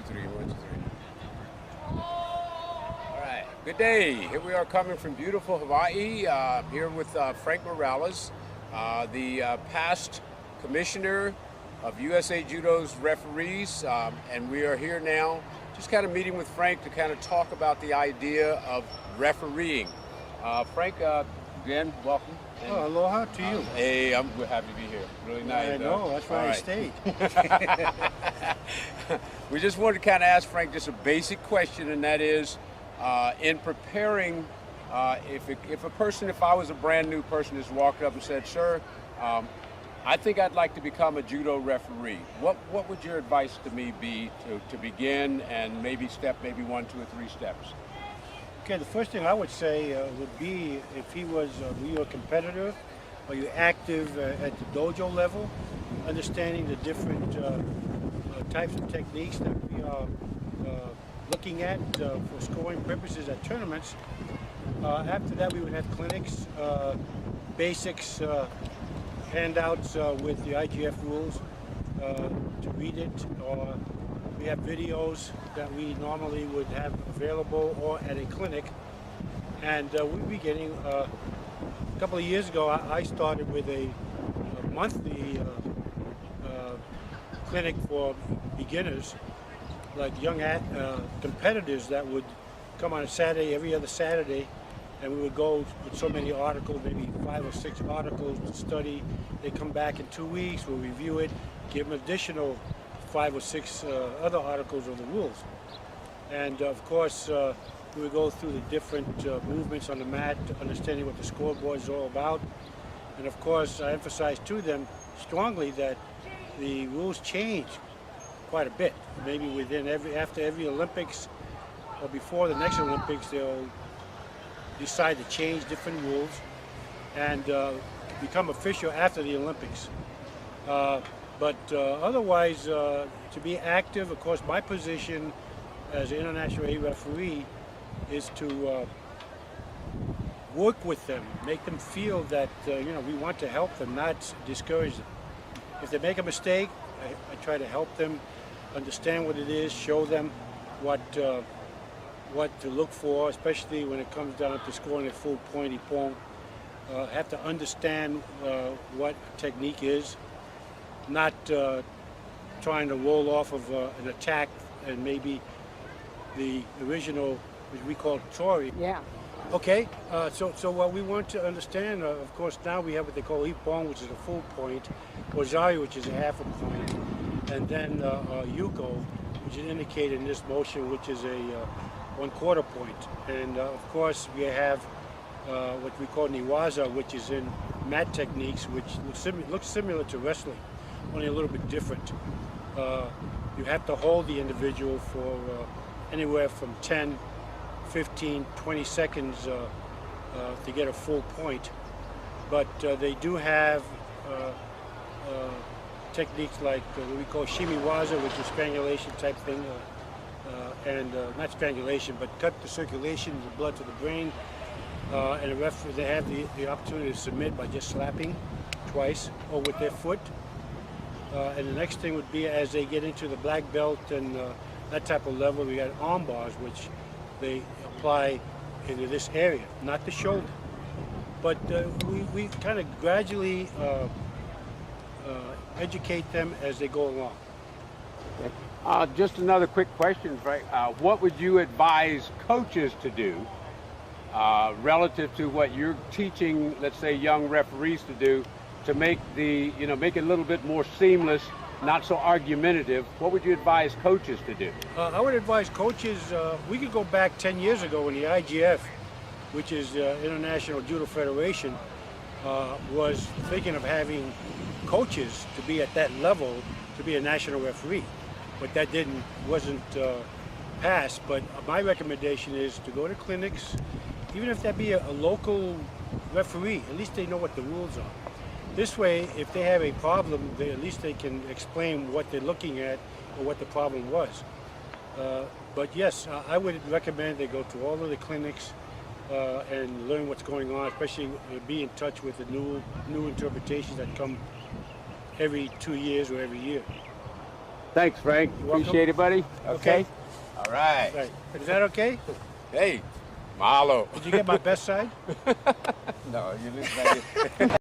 2, 3, 1, 2, 3. All right. Good day. Here we are coming from beautiful Hawaii. Here with Frank Morles, the past commissioner of USA Judo's referees, and we are here now, just kind of meeting with Frank to kind of talk about the idea of refereeing. Frank, again, welcome. And, aloha to you. Hey, we're happy to be here. Really nice. I know, that's why I stayed. We just wanted to kind of ask Frank just a basic question, and that is, in preparing, if I was a brand new person just walked up and said, sir, I think I'd like to become a judo referee, what would your advice to me be to begin, and maybe step 1, 2, or 3 steps? Okay, the first thing I would say would be if were you a competitor or you're active at the dojo level, understanding the different types of techniques that we are looking at for scoring purposes at tournaments. After that, we would have clinics, basics, handouts with the IGF rules to read it, or we have videos that we normally would have available or at a clinic. And we'd be getting, a couple of years ago, I started with a monthly clinic for beginners, like young competitors that would come on a Saturday, every other Saturday, and we would go with so many articles, maybe 5 or 6 articles to study. They come back in 2 weeks, we'll review it, give them additional 5 or 6 other articles of the rules. And of course, we would go through the different movements on the mat, understanding what the scoreboard is all about. And of course, I emphasize to them strongly that the rules change quite a bit. Maybe after every Olympics or before the next Olympics, they'll decide to change different rules and become official after the Olympics. But otherwise, to be active, of course, my position as an international A referee is to work with them, make them feel that we want to help them, not discourage them. If they make a mistake, I try to help them understand what it is, show them what to look for, especially when it comes down to scoring a full pointy pong. Have to understand what technique is. Not trying to roll off of an attack and maybe the original, which we call tori. Yeah. Okay, so what we want to understand, of course, now we have what they call ippon, which is a full point, or zari, which is a half a point, and then yuko, which is indicated in this motion, which is a 1/4 point. And of course, we have what we call niwaza, which is in mat techniques, which looks similar to wrestling, only a little bit different. You have to hold the individual for anywhere from 10, 15, 20 seconds to get a full point. But they do have techniques like what we call shimiwaza, which is strangulation type thing, and not strangulation, but cut the circulation of the blood to the brain. And the referee, they have the opportunity to submit by just slapping twice or with their foot. And the next thing would be as they get into the black belt and that type of level, we got arm bars, which they apply into this area, not the shoulder. But we kind of gradually educate them as they go along. Okay. Just another quick question, Frank. What would you advise coaches to do relative to what you're teaching, let's say, young referees to do, to make make it a little bit more seamless, not so argumentative? What would you advise coaches to do? I would advise coaches, we could go back 10 years ago when the IGF, which is International Judo Federation, was thinking of having coaches to be at that level to be a national referee. But that wasn't passed. But my recommendation is to go to clinics, even if that be a local referee, at least they know what the rules are. This way, if they have a problem, at least they can explain what they're looking at or what the problem was. But yes, I would recommend they go to all of the clinics and learn what's going on, especially be in touch with the new interpretations that come every 2 years or every year. Thanks, Frank. welcome. Appreciate it, buddy. Okay. All right. Right. Is that okay? Hey, mahalo. Did you get my best side? No, you didn't.